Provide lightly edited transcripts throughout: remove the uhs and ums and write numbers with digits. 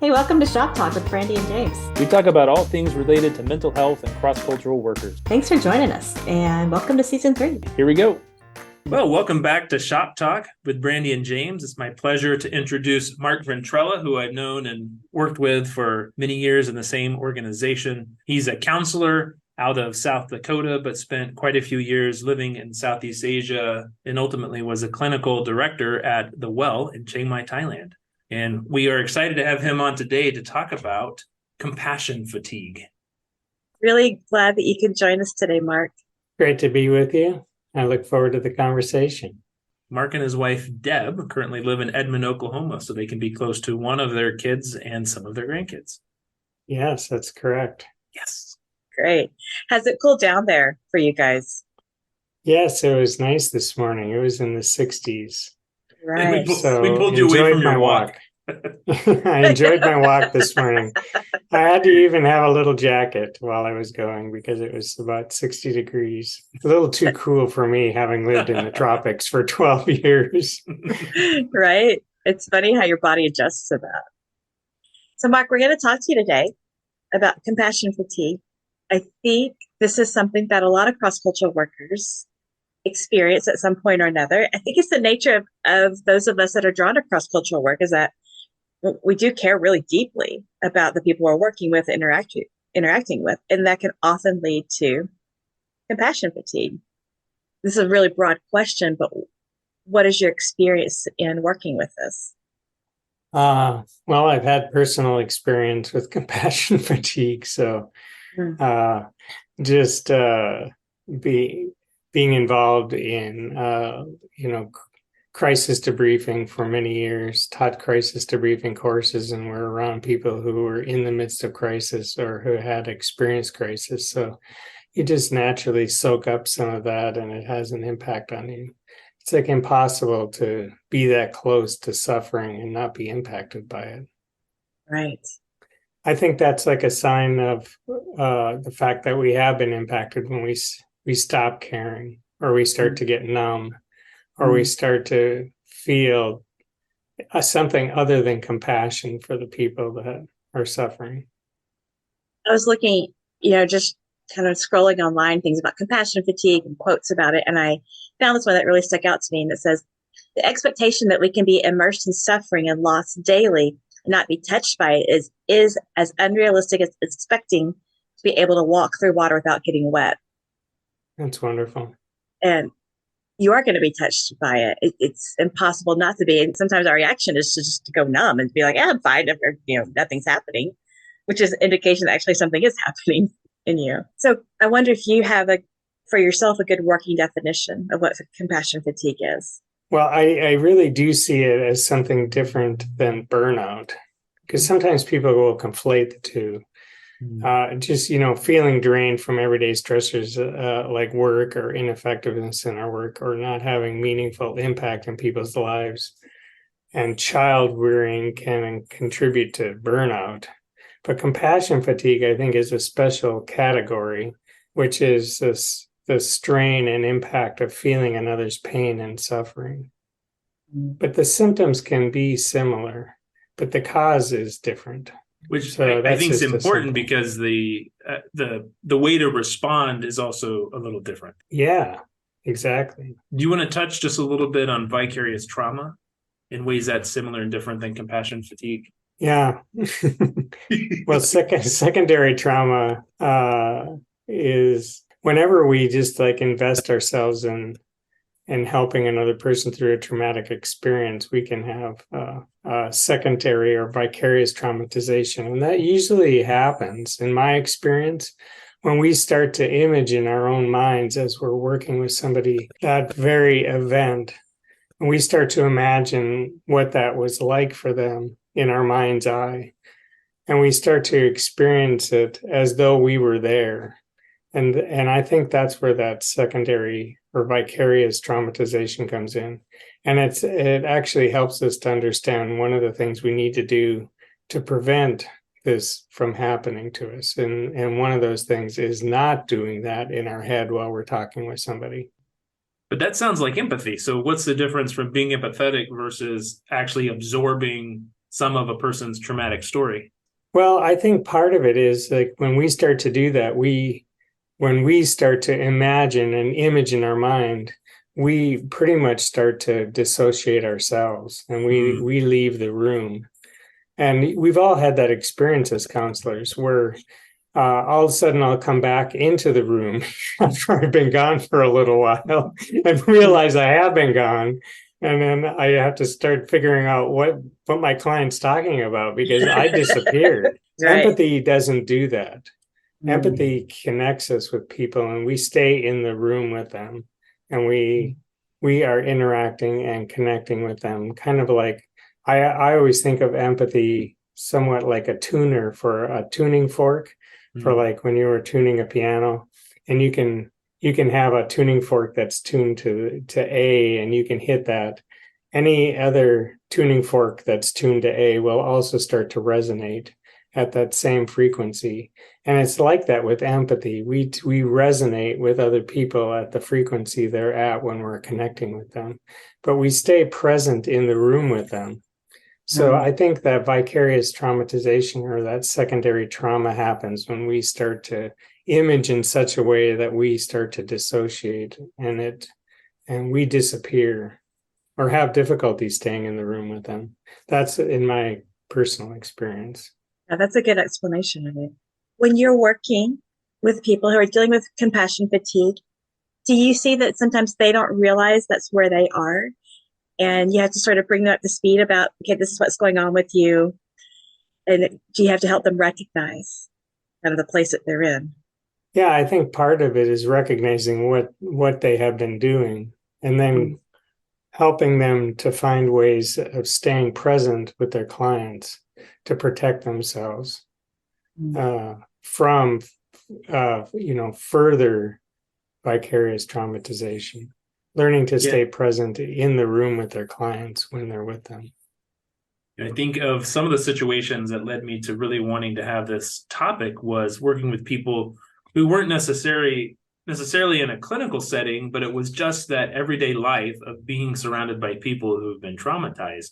Hey, welcome to Shop Talk with Brandy and James. We talk about all things related to mental health and cross-cultural workers. Thanks for joining us, and welcome to Season 3. Here we go. Well, welcome back to Shop Talk with Brandy and James. It's my pleasure to introduce Mark Ventrella, who I've known and worked with for many years in the same organization. He's a counselor out of South Dakota, but spent quite a few years living in Southeast Asia and ultimately was a clinical director at The Well in Chiang Mai, Thailand. And we are excited to have him on today to talk about compassion fatigue. Really glad that you could join us today, Mark. Great to be with you. I look forward to the conversation. Mark and his wife, Deb, currently live in Edmond, Oklahoma, so they can be close to one of their kids and some of their grandkids. Yes, that's correct. Yes. Great. Has it cooled down there for you guys? Yes, it was nice this morning. It was in the 60s. Right. We So pulled you away from my your walk. I enjoyed my walk this morning. I had to even have a little jacket while I was going because it was about 60 degrees. A little too cool for me, having lived in the tropics for 12 years. Right. It's funny how your body adjusts to that. So, Mark, we're going to talk to you today about compassion fatigue. I think this is something that a lot of cross-cultural workers experience at some point or another. I think it's the nature of those of us that are drawn to cross-cultural work is that we do care really deeply about the people we're working with, interacting with, and that can often lead to compassion fatigue. This is a really broad question, but what is your experience in working with this? Well, I've had personal experience with compassion fatigue, so just being involved in crisis debriefing for many years, taught crisis debriefing courses, and were around people who were in the midst of crisis or who had experienced crisis. So you just naturally soak up some of that, and it has an impact on you. It's like impossible to be that close to suffering and not be impacted by it. Right. I think that's like a sign of the fact that we have been impacted when we stop caring, or we start to get numb, or we start to feel something other than compassion for the people that are suffering. I was looking, just kind of scrolling online, things about compassion fatigue and quotes about it. And I found this one that really stuck out to me. And it says, the expectation that we can be immersed in suffering and loss daily and not be touched by it is as unrealistic as expecting to be able to walk through water without getting wet. That's wonderful. And you are going to be touched by it. It's impossible not to be. And sometimes our reaction is just to go numb and be like, yeah, I'm fine. Nothing's happening, which is an indication that actually something is happening in you. So I wonder if you have for yourself, a good working definition of what compassion fatigue is. Well, I really do see it as something different than burnout, because sometimes people will conflate the two. Just feeling drained from everyday stressors like work or ineffectiveness in our work, or not having meaningful impact in people's lives. And child rearing can contribute to burnout. But compassion fatigue, I think, is a special category, which is the strain and impact of feeling another's pain and suffering. But the symptoms can be similar, but the cause is different. Which I think is important because the way to respond is also a little different. Yeah, exactly. Do you want to touch just a little bit on vicarious trauma in ways that's similar and different than compassion fatigue? Yeah. Well, secondary trauma is whenever we just invest ourselves in helping another person through a traumatic experience, we can have secondary or vicarious traumatization. And that usually happens, in my experience, when we start to image in our own minds as we're working with somebody that very event, and we start to imagine what that was like for them in our mind's eye. And we start to experience it as though we were there. And I think that's where that secondary or vicarious traumatization comes in. And it actually helps us to understand one of the things we need to do to prevent this from happening to us. And one of those things is not doing that in our head while we're talking with somebody. But that sounds like empathy. So what's the difference from being empathetic versus actually absorbing some of a person's traumatic story? Well, I think part of it is like when we start to do that, when we start to imagine an image in our mind, we pretty much start to dissociate ourselves and we leave the room. And we've all had that experience as counselors where all of a sudden I'll come back into the room after I've been gone for a little while and realize I have been gone. And then I have to start figuring out what my client's talking about because I disappeared. Right. Empathy doesn't do that. Mm. Empathy connects us with people and we stay in the room with them and we are interacting and connecting with them. Kind of like I always think of empathy somewhat like a tuner for a tuning fork for like when you were tuning a piano, and you can have a tuning fork that's tuned to A and you can hit that. Any other tuning fork that's tuned to A will also start to resonate at that same frequency. And it's like that with empathy. We resonate with other people at the frequency they're at when we're connecting with them, but we stay present in the room with them. So I think that vicarious traumatization or that secondary trauma happens when we start to image in such a way that we start to dissociate and we disappear or have difficulty staying in the room with them. That's in my personal experience. Yeah, that's a good explanation of it. When you're working with people who are dealing with compassion fatigue, do you see that sometimes they don't realize that's where they are? And you have to sort of bring them up to speed about, okay, this is what's going on with you. And do you have to help them recognize kind of the place that they're in? Yeah, I think part of it is recognizing what they have been doing and then helping them to find ways of staying present with their clients to protect themselves from further vicarious traumatization. Learning to stay present in the room with their clients when they're with them. I think of some of the situations that led me to really wanting to have this topic was working with people who weren't necessarily in a clinical setting, but it was just that everyday life of being surrounded by people who have been traumatized.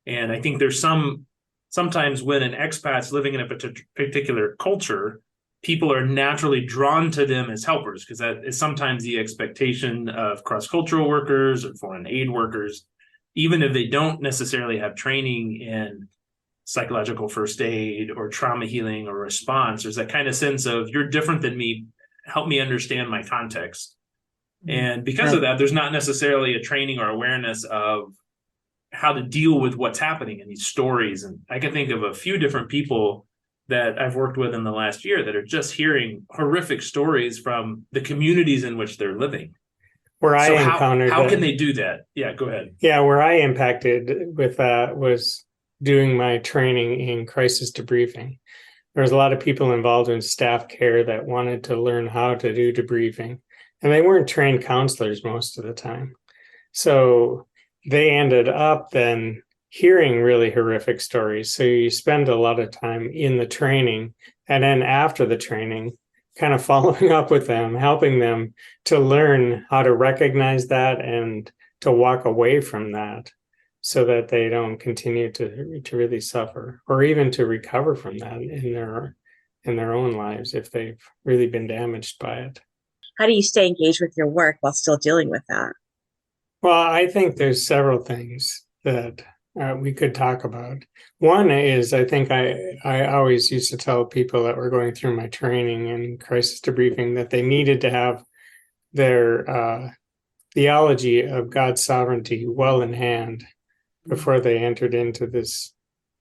And I think there's sometimes when an expat's living in a particular culture, people are naturally drawn to them as helpers because that is sometimes the expectation of cross-cultural workers or foreign aid workers, even if they don't necessarily have training in psychological first aid or trauma healing or response. There's that kind of sense of you're different than me, help me understand my context. And because of that, there's not necessarily a training or awareness of how to deal with what's happening in these stories. And I can think of a few different people that I've worked with in the last year that are just hearing horrific stories from the communities in which they're living. How can they do that? Yeah, go ahead. Yeah, where I impacted with that was doing my training in crisis debriefing. There was a lot of people involved in staff care that wanted to learn how to do debriefing, and they weren't trained counselors most of the time. So they ended up then hearing really horrific stories. So you spend a lot of time in the training and then after the training, kind of following up with them, helping them to learn how to recognize that and to walk away from that so that they don't continue to really suffer or even to recover from that in their own lives if they've really been damaged by it. How do you stay engaged with your work while still dealing with that? Well, I think there's several things that we could talk about. One is, I think I always used to tell people that were going through my training in crisis debriefing that they needed to have their theology of God's sovereignty well in hand before they entered into this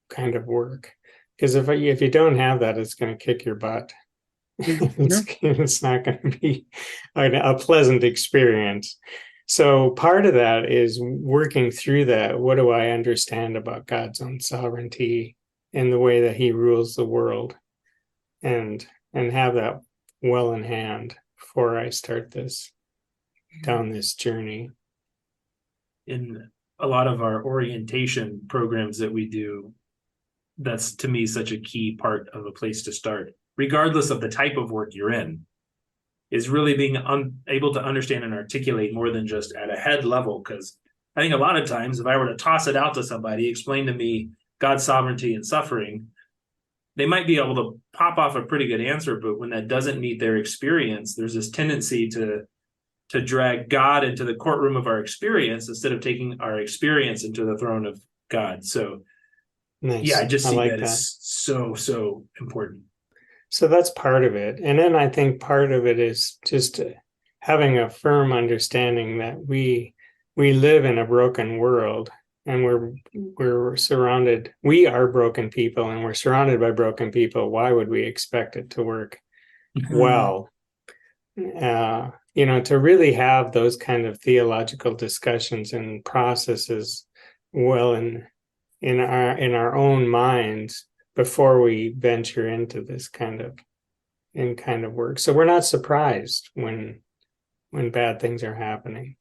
kind of work. Because if you don't have that, it's going to kick your butt. It's not going to be a pleasant experience. So part of that is working through that. What do I understand about God's own sovereignty and the way that he rules the world, and have that well in hand before I start down this journey. In a lot of our orientation programs that we do, that's to me such a key part of a place to start, regardless of the type of work you're in. Is really being able to understand and articulate more than just at a head level. Because I think a lot of times if I were to toss it out to somebody, explain to me God's sovereignty and suffering, they might be able to pop off a pretty good answer, but when that doesn't meet their experience, there's this tendency to drag God into the courtroom of our experience instead of taking our experience into the throne of God. So Nice. yeah, I just see like that as so important. So that's part of it. And then I think part of it is just having a firm understanding that we live in a broken world, and we're surrounded, we are broken people, and we're surrounded by broken people. Why would we expect it to work well? To really have those kind of theological discussions and processes well in our own minds before we venture into this kind of work. So we're not surprised when bad things are happening.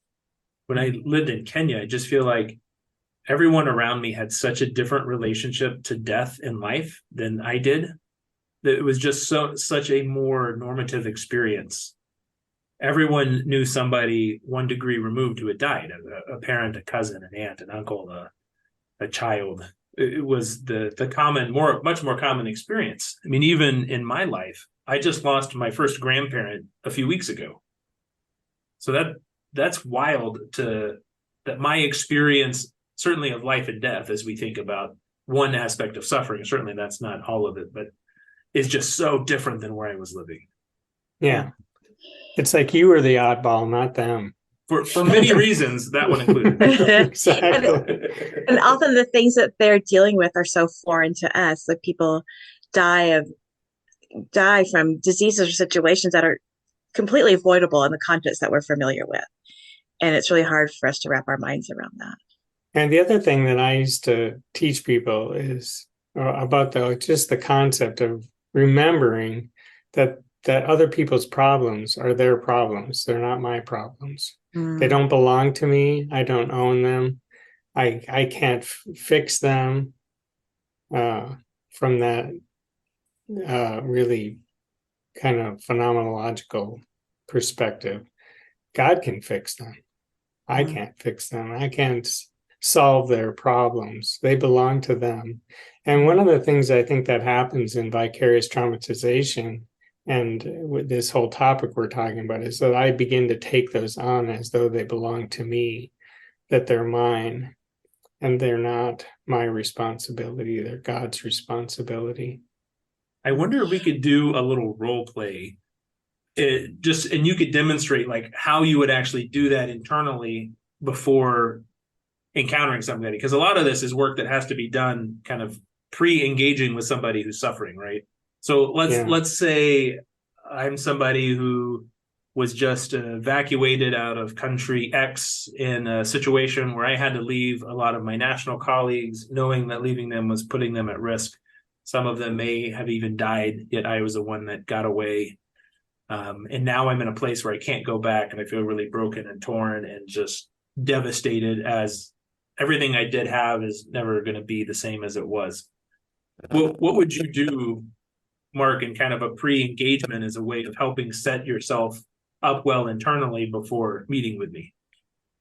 When I lived in Kenya, I just feel like everyone around me had such a different relationship to death in life than I did. That it was just such a more normative experience. Everyone knew somebody 1 degree removed who had died, a parent, a cousin, an aunt, an uncle, a child. It was the common, much more common experience. I mean, even in my life, I just lost my first grandparent a few weeks ago. So that's wild that my experience, certainly of life and death, as we think about one aspect of suffering, certainly that's not all of it, but is just so different than where I was living. Yeah. It's like you were the oddball, not them. For many reasons, that one included. Exactly. And often the things that they're dealing with are so foreign to us. Like people die from diseases or situations that are completely avoidable in the context that we're familiar with. And it's really hard for us to wrap our minds around that. And the other thing that I used to teach people is about just the concept of remembering that other people's problems are their problems. They're not my problems. They don't belong to me. I don't own them. I can't fix them from that really kind of phenomenological perspective. God can fix them. I can't fix them. I can't solve their problems. They belong to them. And one of the things I think that happens in vicarious traumatization, and with this whole topic we're talking about, is that I begin to take those on as though they belong to me, that they're mine, and they're not my responsibility. They're God's responsibility. I wonder if we could do a little role play. And you could demonstrate like how you would actually do that internally before encountering somebody, because a lot of this is work that has to be done kind of pre-engaging with somebody who's suffering, right? So let's say I'm somebody who was just evacuated out of country X in a situation where I had to leave a lot of my national colleagues, knowing that leaving them was putting them at risk. Some of them may have even died, yet I was the one that got away. And now I'm in a place where I can't go back, and I feel really broken and torn and just devastated, as everything I did have is never going to be the same as it was. What would you do, Mark, in kind of a pre-engagement as a way of helping set yourself up well internally before meeting with me?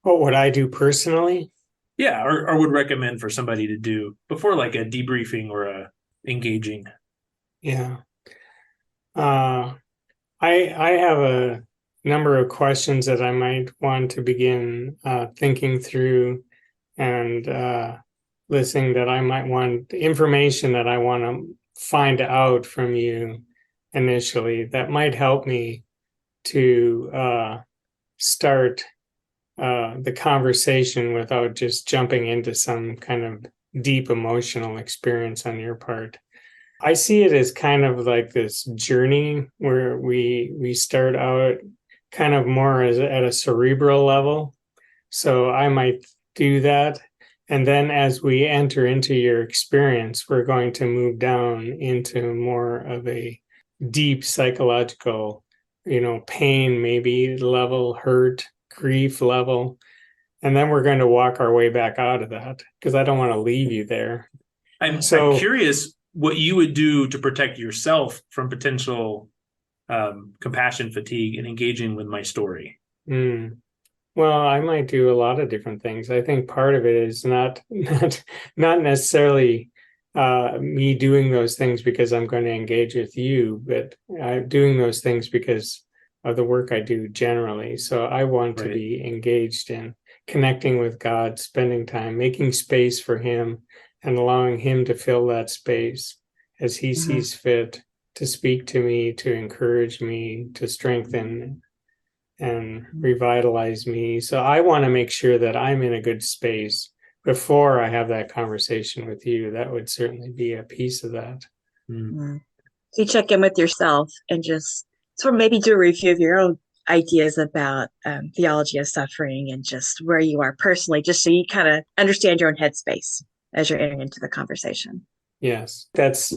What would I do personally? Yeah, or would recommend for somebody to do before like a debriefing or a engaging. Yeah. I have a number of questions that I might want to begin thinking through, and listening, that I might want information that I want to find out from you initially that might help me to start the conversation without just jumping into some kind of deep emotional experience on your part. I see it as kind of like this journey where we start out kind of more as at a cerebral level. So I might do that. And then as we enter into your experience, we're going to move down into more of a deep psychological, pain, maybe level, hurt, grief level. And then we're going to walk our way back out of that, because I don't want to leave you there. I'm curious what you would do to protect yourself from potential compassion fatigue and engaging with my story. Well, I might do a lot of different things. I think part of it is not necessarily me doing those things because I'm going to engage with you, but I'm doing those things because of the work I do generally. So I want to Right. be engaged in connecting with God, spending time, making space for Him, and allowing Him to fill that space as He sees fit to speak to me, to encourage me, to strengthen and revitalize me. So I want to make sure that I'm in a good space before I have that conversation with you. That would certainly be a piece of that. Mm. So you check in with yourself and just sort of maybe do a review of your own ideas about theology of suffering and just where you are personally, just so you kind of understand your own headspace as you're entering into the conversation. Yes, that's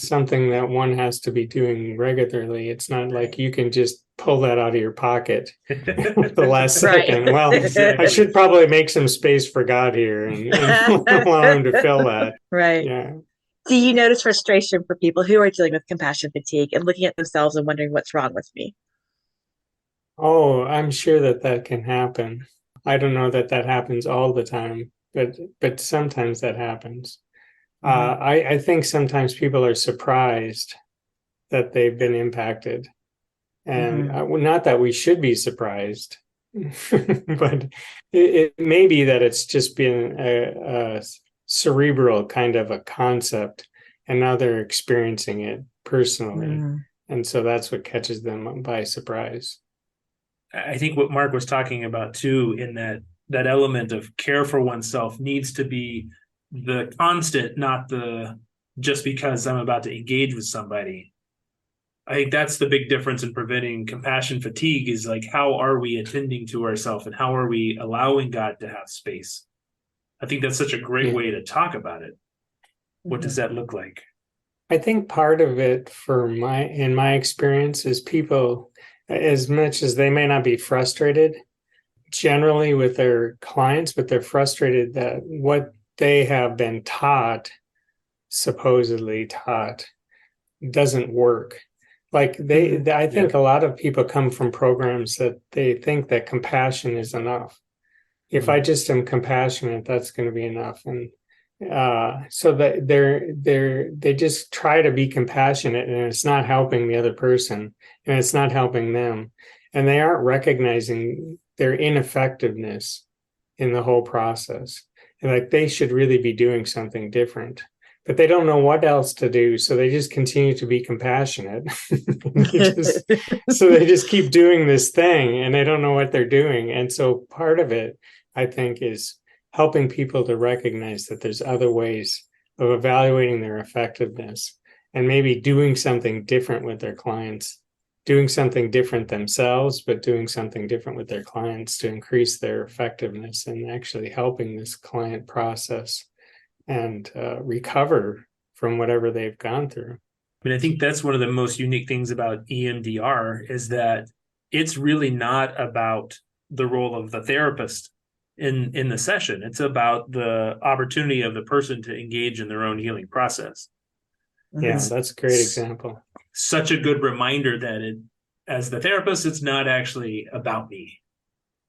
something that one has to be doing regularly. It's not like you can just pull that out of your pocket the last second. Well, I should probably make some space for God here and allow Him to fill that. Right. Yeah. Do you notice frustration for people who are dealing with compassion fatigue and looking at themselves and wondering what's wrong with me? Oh, I'm sure that can happen. I don't know that happens all the time, but sometimes that happens. I think sometimes people are surprised that they've been impacted. And not that we should be surprised, but it may be that it's just been a cerebral kind of a concept, and now they're experiencing it personally. And so that's what catches them by surprise. I think what Mark was talking about too, in that element of care for oneself needs to be the constant, not the just because I'm about to engage with somebody. I think that's the big difference in preventing compassion fatigue is like, how are we attending to ourselves and how are we allowing God to have space? I think that's such a great way to talk about it. What does that look like? I think part of it in my experience is people, as much as they may not be frustrated generally with their clients, but they're frustrated that what they have been supposedly taught, doesn't work. Like I think a lot of people come from programs that they think that compassion is enough. If I just am compassionate, that's going to be enough. And so that they just try to be compassionate, and it's not helping the other person, and it's not helping them, and they aren't recognizing their ineffectiveness in the whole process. And like they should really be doing something different, but they don't know what else to do, so they just continue to be compassionate. So they just keep doing this thing, and they don't know what they're doing. And so part of it, I think, is helping people to recognize that there's other ways of evaluating their effectiveness and maybe doing something different with their clients, doing something different themselves, but doing something different with their clients to increase their effectiveness and actually helping this client process and recover from whatever they've gone through. I mean, I think that's one of the most unique things about EMDR is that it's really not about the role of the therapist in the session. It's about the opportunity of the person to engage in their own healing process. Yeah, that's a great example. Such a good reminder that as the therapist, it's not actually about me.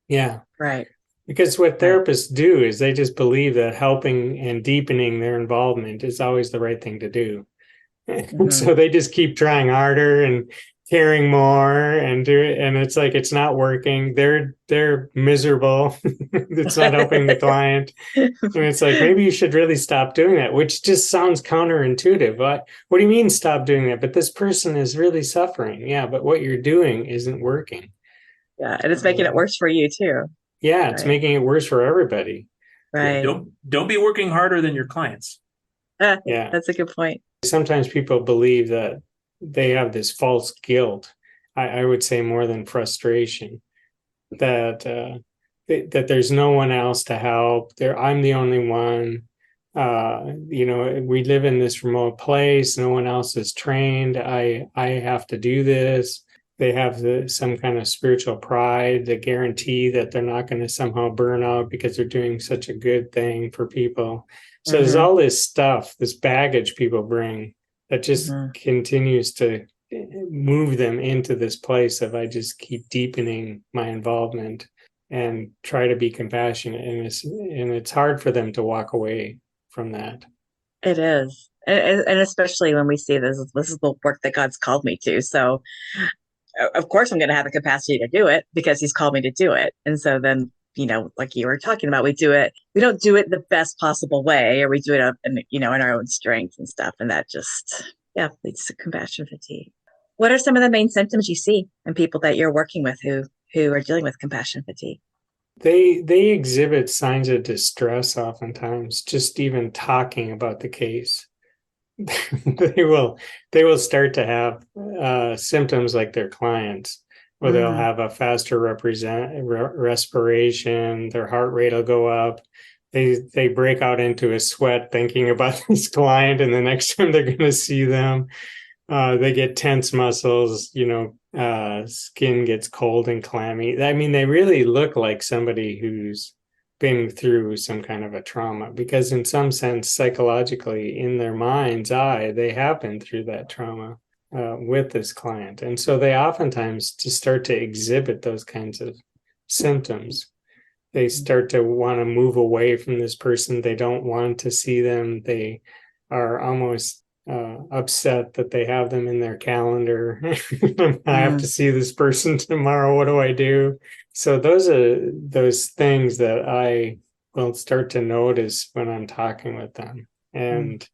Yeah. Right. Because what therapists do is they just believe that helping and deepening their involvement is always the right thing to do. So they just keep trying harder and caring more and it's like it's not working. They're miserable. It's not helping the client. And it's like, maybe you should really stop doing that, which just sounds counterintuitive. What do you mean stop doing that? But this person is really suffering. Yeah, but what you're doing isn't working. Yeah, and it's making it worse for you too. Yeah, it's making it worse for everybody. Right. Yeah, don't be working harder than your clients. Yeah, that's a good point. Sometimes people believe that they have this false guilt. I would say more than frustration, that that there's no one else to help. I'm the only one. We live in this remote place. No one else is trained. I have to do this. They have some kind of spiritual pride, the guarantee that they're not going to somehow burn out because they're doing such a good thing for people. So there's all this stuff, this baggage people bring that just continues to move them into this place of I just keep deepening my involvement and try to be compassionate. And it's hard for them to walk away from that. It is. And especially when we see this is the work that God's called me to. So of course I'm going to have the capacity to do it because he's called me to do it. And so then, like you were talking about, we don't do it the best possible way, or we do it in our own strength and stuff. And that just, leads to compassion fatigue. What are some of the main symptoms you see in people that you're working with who are dealing with compassion fatigue? They exhibit signs of distress oftentimes, just even talking about the case. they will start to have symptoms like their clients, where they'll have a faster respiration, their heart rate will go up. They break out into a sweat thinking about this client, and the next time they're going to see them, they get tense muscles, skin gets cold and clammy. I mean, they really look like somebody who's been through some kind of a trauma, because in some sense, psychologically, in their mind's eye, they have been through that trauma with this client. And so they oftentimes just start to exhibit those kinds of symptoms. They start to want to move away from this person. They don't want to see them. They are almost upset that they have them in their calendar. I have to see this person tomorrow. What do I do? So those are those things that I will start to notice when I'm talking with them. And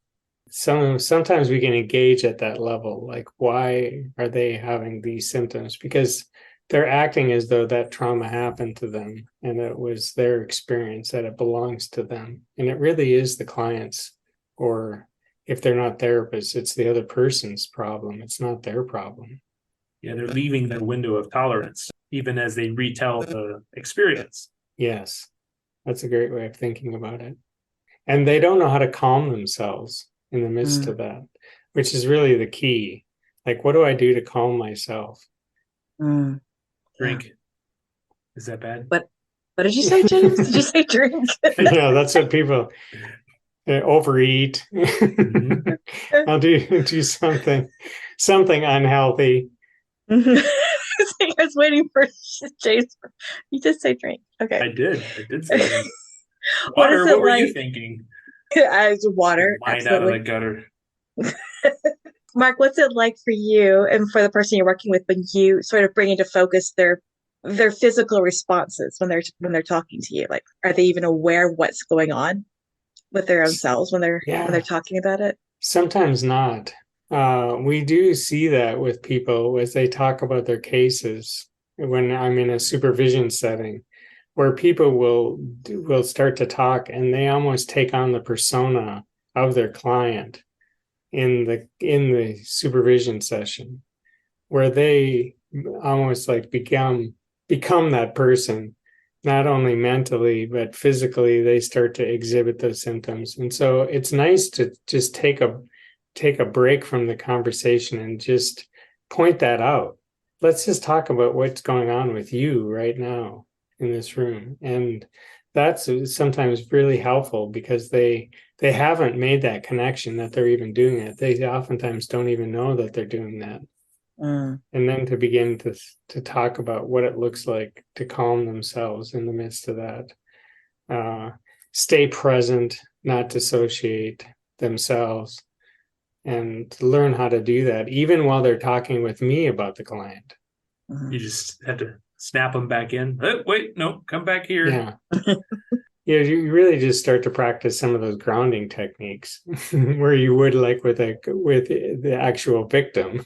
sometimes we can engage at that level, like, why are they having these symptoms? Because they're acting as though that trauma happened to them and it was their experience, that it belongs to them. And it really is the client's, or if they're not therapists, it's the other person's problem. It's not their problem. Yeah, they're leaving their window of tolerance, even as they retell the experience. Yes, that's a great way of thinking about it. And they don't know how to calm themselves in the midst of that, which is really the key. Like, what do I do to calm myself? Drink. Is that bad? What did you say, James? Did you say drink? Yeah, that's what people overeat. I'll do something unhealthy. I was waiting for James. You just say drink. Okay. I did say drink. Water. What were you thinking? As water. Mind Absolutely. out of the gutter. Mark, what's it like for you and for the person you're working with when you sort of bring into focus their physical responses when they're talking to you? Like, are they even aware of what's going on with their own selves when they're talking about it? Sometimes not. We do see that with people as they talk about their cases when I'm in a supervision setting, where people will start to talk and they almost take on the persona of their client in the supervision session, where they almost like become that person, not only mentally but physically. They start to exhibit those symptoms. And so it's nice to just take a break from the conversation and just point that out. Let's just talk about what's going on with you right now in this room. And that's sometimes really helpful, because they haven't made that connection that they're even doing it. They oftentimes don't even know that they're doing that. And then to begin to talk about what it looks like to calm themselves in the midst of that. Stay present, not dissociate themselves, and to learn how to do that, even while they're talking with me about the client. You just have to snap them back in. Oh, wait, no, come back here. Yeah. Yeah, you really just start to practice some of those grounding techniques where you would, like with the actual victim.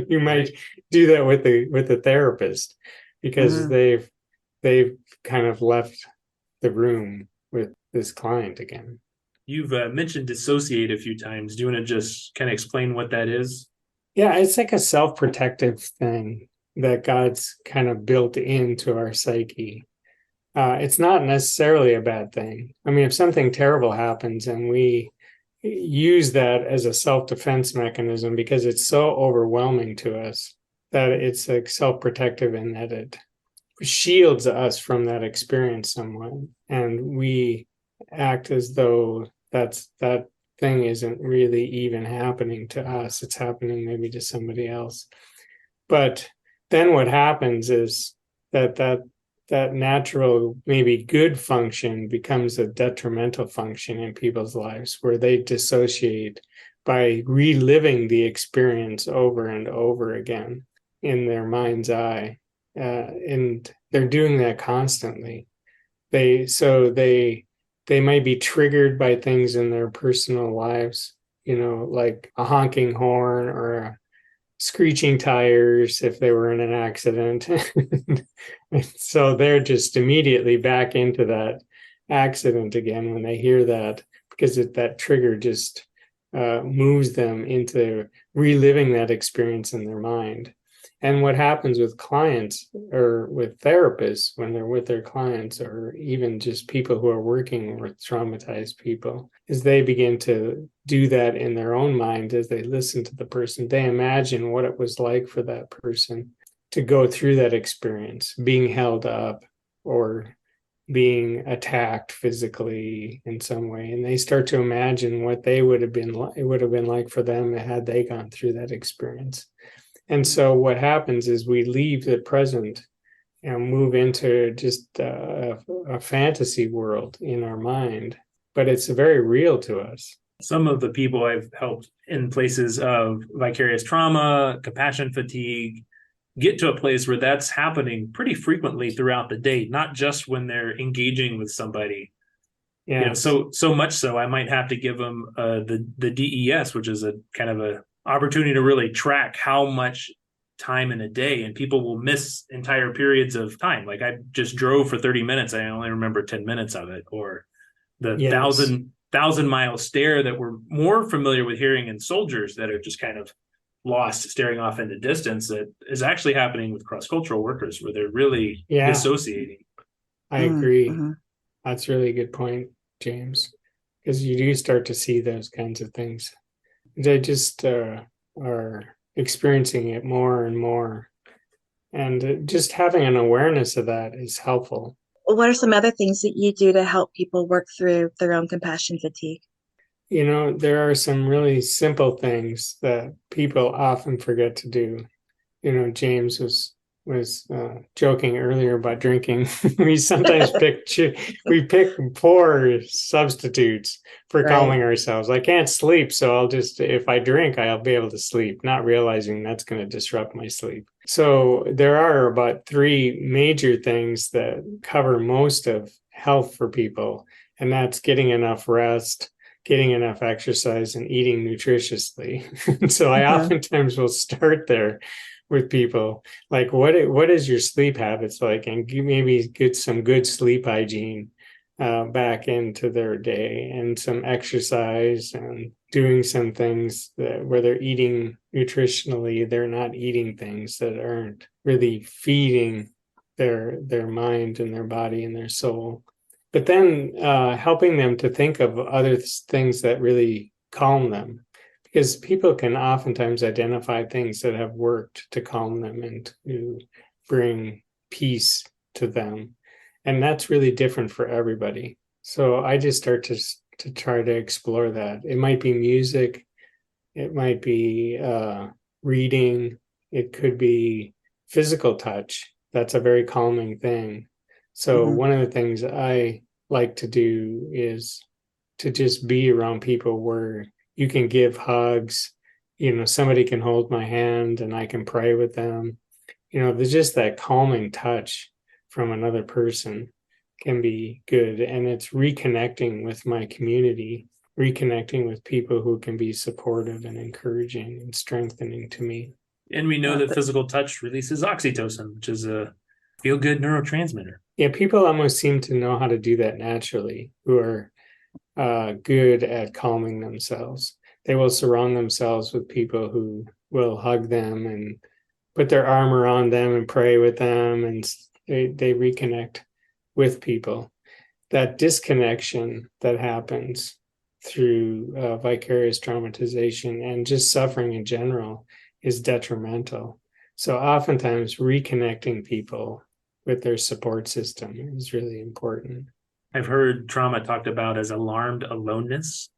You might do that with the therapist, because they've kind of left the room with this client again. You've mentioned dissociate a few times. Do you want to just kind of explain what that is? Yeah, it's like a self-protective thing that God's kind of built into our psyche. It's not necessarily a bad thing. I mean, if something terrible happens and we use that as a self-defense mechanism because it's so overwhelming to us, that it's like self-protective in that it shields us from that experience somewhat. And we act as though that thing isn't really even happening to us. It's happening maybe to somebody else. But then what happens is that natural, maybe good function becomes a detrimental function in people's lives, where they dissociate by reliving the experience over and over again in their mind's eye. And they're doing that constantly. They might be triggered by things in their personal lives, like a honking horn or a screeching tires if they were in an accident. So they're just immediately back into that accident again when they hear that, because that trigger just moves them into reliving that experience in their mind. And what happens with clients or with therapists when they're with their clients, or even just people who are working with traumatized people, is they begin to do that in their own mind as they listen to the person. They imagine what it was like for that person to go through that experience, being held up or being attacked physically in some way. And they start to imagine what they would have been like for them had they gone through that experience. And so what happens is we leave the present and move into just a fantasy world in our mind, but it's very real to us. Some of the people I've helped in places of vicarious trauma, compassion fatigue, get to a place where that's happening pretty frequently throughout the day, not just when they're engaging with somebody. Yeah. So much so I might have to give them the DES, which is a kind of a opportunity to really track how much time in a day, and people will miss entire periods of time. Like I just drove for 30 minutes. I only remember 10 minutes of it, or the Yes. 1,000-mile stare that we're more familiar with hearing in soldiers that are just kind of lost, staring off into distance, that is actually happening with cross-cultural workers where they're really dissociating. I agree. That's a really good point, James, because you do start to see those kinds of things. They just are experiencing it more and more. And just having an awareness of that is helpful. What are some other things that you do to help people work through their own compassion fatigue? There are some really simple things that people often forget to do. James was joking earlier about drinking. We sometimes pick poor substitutes for calming ourselves. I can't sleep, so if I drink, I'll be able to sleep, not realizing that's going to disrupt my sleep. So there are about 3 major things that cover most of health for people, and that's getting enough rest, getting enough exercise, and eating nutritiously. So I oftentimes will start there with people, like what is your sleep habits like, and maybe get some good sleep hygiene back into their day, and some exercise, and doing some things where they're eating nutritionally. They're not eating things that aren't really feeding their mind and their body and their soul. But then helping them to think of other things that really calm them, because people can oftentimes identify things that have worked to calm them and to bring peace to them. And that's really different for everybody. So I just start to try to explore that. It might be music. It might be reading. It could be physical touch. That's a very calming thing. So one of the things I like to do is to just be around people where you can give hugs. Somebody can hold my hand and I can pray with them. There's just that calming touch from another person can be good. And it's reconnecting with my community, reconnecting with people who can be supportive and encouraging and strengthening to me. And we know that physical touch releases oxytocin, which is a feel-good neurotransmitter. Yeah, people almost seem to know how to do that naturally, who are good at calming themselves. They will surround themselves with people who will hug them and put their arm around them and pray with them, and they reconnect with people. That disconnection that happens through vicarious traumatization and just suffering in general is detrimental. So oftentimes reconnecting people with their support system is really important. I've heard trauma talked about as alarmed aloneness.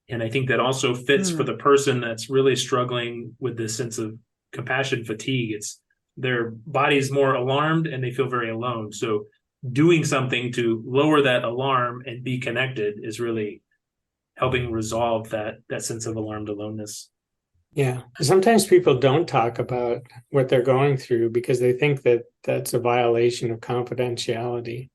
And I think that also fits for the person that's really struggling with this sense of compassion fatigue. It's their body's more alarmed and they feel very alone. So doing something to lower that alarm and be connected is really helping resolve that sense of alarmed aloneness. Yeah. Sometimes people don't talk about what they're going through because they think that that's a violation of confidentiality.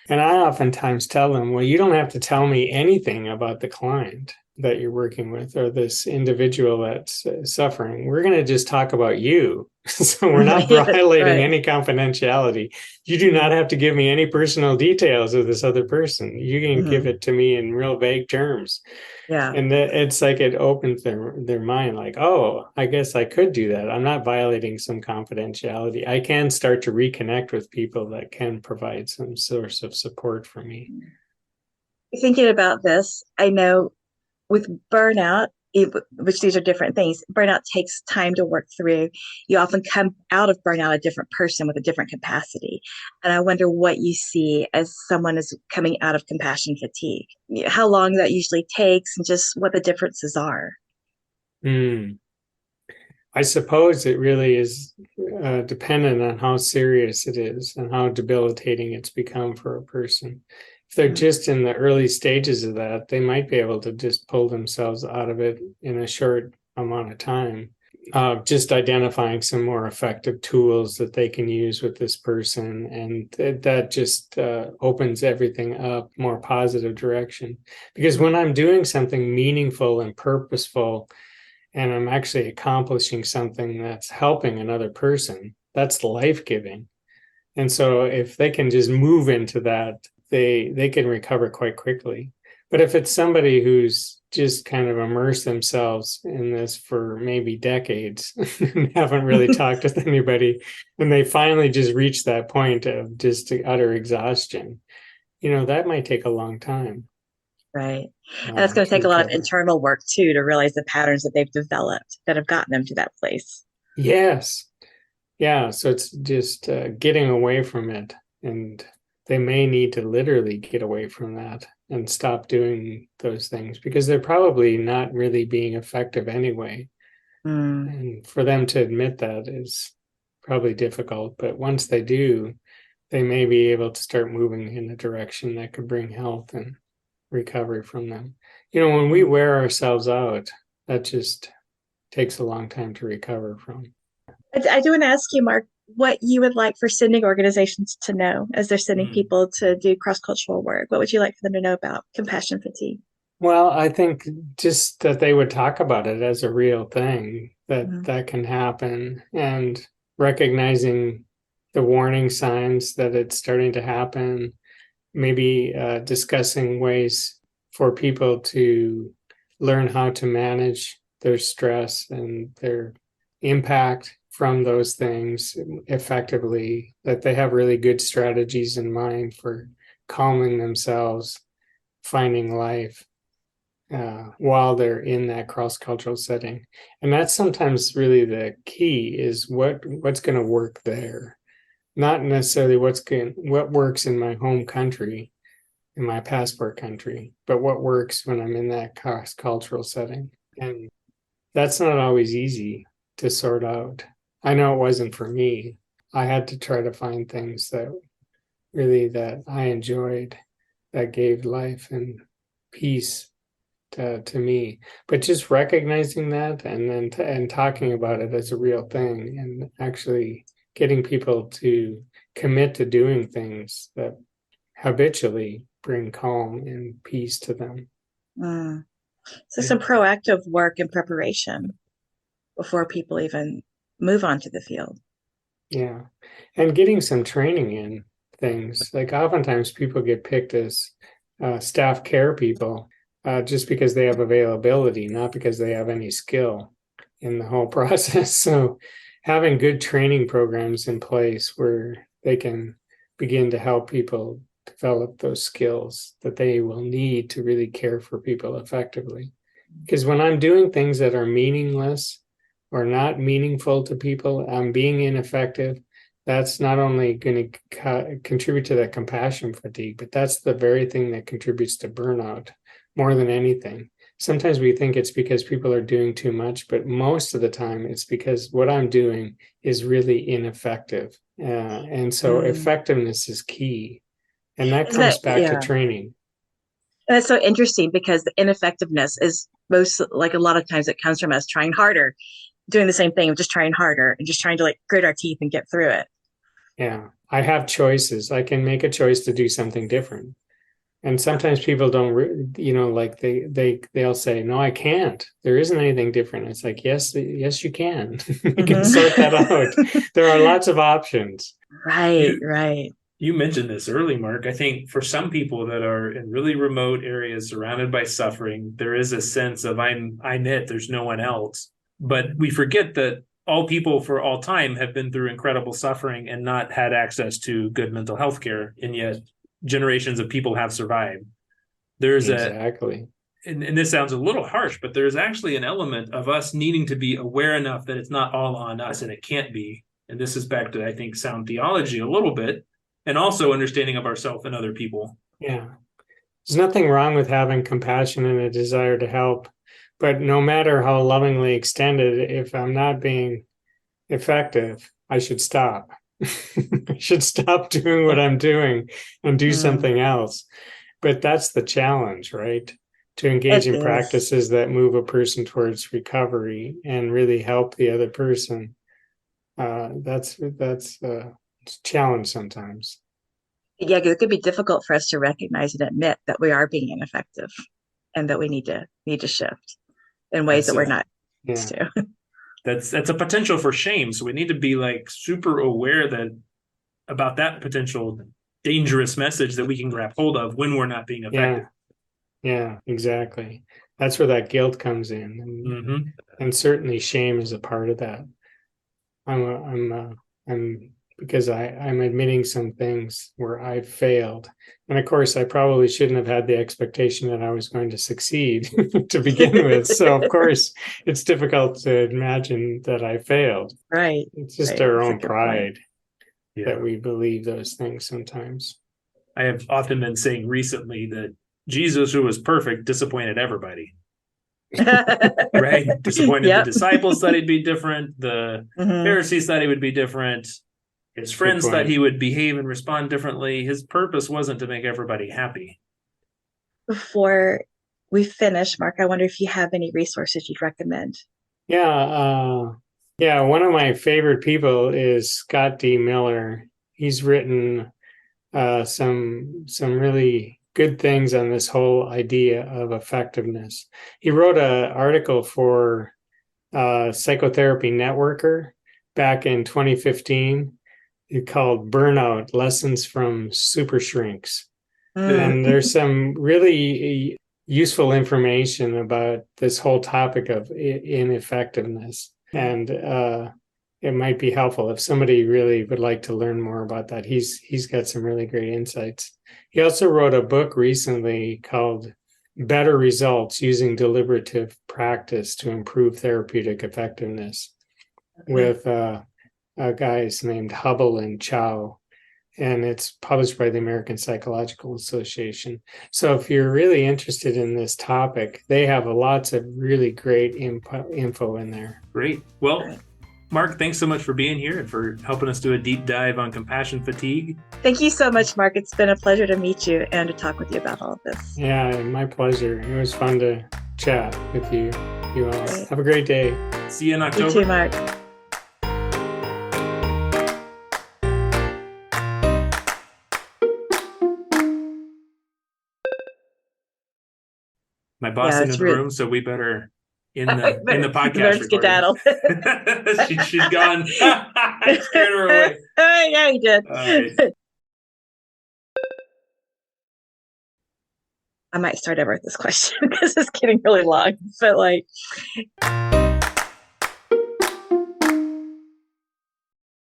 And I oftentimes tell them, well, you don't have to tell me anything about the client that you're working with or this individual that's suffering. We're going to just talk about you. So we're not Yes, violating right. any confidentiality. You do not have to give me any personal details of this other person. You can give Mhm. it to me in real vague terms. Yeah. And it's like it opens their mind like, oh, I guess I could do that. I'm not violating some confidentiality. I can start to reconnect with people that can provide some source of support for me. Thinking about this, I know with burnout, which these are different things, burnout takes time to work through. You often come out of burnout a different person with a different capacity. And I wonder what you see as someone is coming out of compassion fatigue, how long that usually takes, and just what the differences are. I suppose it really is dependent on how serious it is and how debilitating it's become for a person. If they're just in the early stages of that, they might be able to just pull themselves out of it in a short amount of time. Just identifying some more effective tools that they can use with this person. And that just opens everything up more positive direction. Because when I'm doing something meaningful and purposeful, and I'm actually accomplishing something that's helping another person, that's life-giving. And so if they can just move into that, they can recover quite quickly. But if it's somebody who's just kind of immersed themselves in this for maybe decades and haven't really talked with anybody, and they finally just reach that point of just utter exhaustion, that might take a long time Right. And it's going to to take a lot of recover. internal work too to realize the patterns that they've developed that have gotten them to that place. Yes. Yeah, so it's just getting away from it. And they may need to literally get away from that and stop doing those things because they're probably not really being effective anyway. Mm. And for them to admit that is probably difficult. But once they do, they may be able to start moving in a direction that could bring health and recovery from them. When we wear ourselves out, that just takes a long time to recover from. I do want to ask you, Mark, what you would like for sending organizations to know as they're sending Mm. people to do cross-cultural work. What would you like for them to know about compassion fatigue? Well, I think just that they would talk about it as a real thing Mhm. that can happen, and recognizing the warning signs that it's starting to happen, maybe discussing ways for people to learn how to manage their stress and their impact from those things effectively, that they have really good strategies in mind for calming themselves, finding life while they're in that cross-cultural setting. And that's sometimes really the key, is what's going to work there, not necessarily what works in my home country, in my passport country, but what works when I'm in that cross-cultural setting. And that's not always easy to sort out. I know it wasn't for me. I had to try to find things that I enjoyed, that gave life and peace to me. But just recognizing that, and then and talking about it as a real thing, and actually getting people to commit to doing things that habitually bring calm and peace to them. Mm. So some proactive work and preparation before people even move onto the field. Yeah. And getting some training in things. Like oftentimes people get picked as staff care people just because they have availability, not because they have any skill in the whole process. So having good training programs in place where they can begin to help people develop those skills that they will need to really care for people effectively. Because when I'm doing things that are meaningless or not meaningful to people, I'm being ineffective. That's not only going to contribute to that compassion fatigue, but that's the very thing that contributes to burnout more than anything. Sometimes we think it's because people are doing too much, but most of the time it's because what I'm doing is really ineffective. And so effectiveness is key. And that Isn't that, comes back to yeah. training. And it's so interesting because the ineffectiveness is most like a lot of times it comes from us trying harder, doing the same thing, just trying harder and just trying to like grit our teeth and get through it. Yeah. I have choices. I can make a choice to do something different. And sometimes people don't, like they'll say, "No, I can't. There isn't anything different." It's like, yes, you can. You can sort that out. There are lots of options. Right, right. You mentioned this early, Mark. I think for some people that are in really remote areas surrounded by suffering, there is a sense of I'm it, there's no one else. But we forget that all people for all time have been through incredible suffering and not had access to good mental health care. And yet generations of people have survived. There's exactly. And this sounds a little harsh, but there's actually an element of us needing to be aware enough that it's not all on us, and it can't be. And this is back to, I think, sound theology a little bit, and also understanding of ourselves and other people. Yeah. There's nothing wrong with having compassion and a desire to help, but no matter how lovingly extended, if I'm not being effective, I should stop. I should stop doing what I'm doing and do something else. But that's the challenge, right? To engage in practices that move a person towards recovery and really help the other person. That's a challenge sometimes. Yeah, it could be difficult for us to recognize and admit that we are being ineffective and that we need to shift in ways that we're not used to. That's a potential for shame. So we need to be like super aware about that potential dangerous message that we can grab hold of when we're not being effective. Yeah, exactly. That's where that guilt comes in, and certainly shame is a part of that. I'm because I'm admitting some things where I failed, and of course I probably shouldn't have had the expectation that I was going to succeed to begin with. So of course it's difficult to imagine that I failed. Right. It's just our own pride that we believe those things sometimes. I have often been saying recently that Jesus, who was perfect, disappointed everybody. Right? Disappointed the disciples thought he'd be different. The Pharisees thought he would be different. His friends thought he would behave and respond differently. His purpose wasn't to make everybody happy. Before we finish, Mark, I wonder if you have any resources you'd recommend. Yeah, one of my favorite people is Scott D. Miller. He's written some really good things on this whole idea of effectiveness. He wrote an article for Psychotherapy Networker back in 2015 called Burnout, Lessons from Super Shrinks. And there's some really useful information about this whole topic of ineffectiveness. And it might be helpful if somebody really would like to learn more about that. He's got some really great insights. He also wrote a book recently called Better Results Using Deliberative Practice to Improve Therapeutic Effectiveness with guys named Hubble and Chow. And it's published by the American Psychological Association. So if you're really interested in this topic, they have lots of really great info in there. Great. Well, Mark, thanks so much for being here and for helping us do a deep dive on compassion fatigue. Thank you so much, Mark. It's been a pleasure to meet you and to talk with you about all of this. Yeah, my pleasure. It was fun to chat with you all. Great. Have a great day. See you in October. You too, Mark. My boss is in the room, so we better in the podcast skedaddle. She's gone. I scared her away. Yeah, you did. Right. I might start over with this question because it's getting really long. But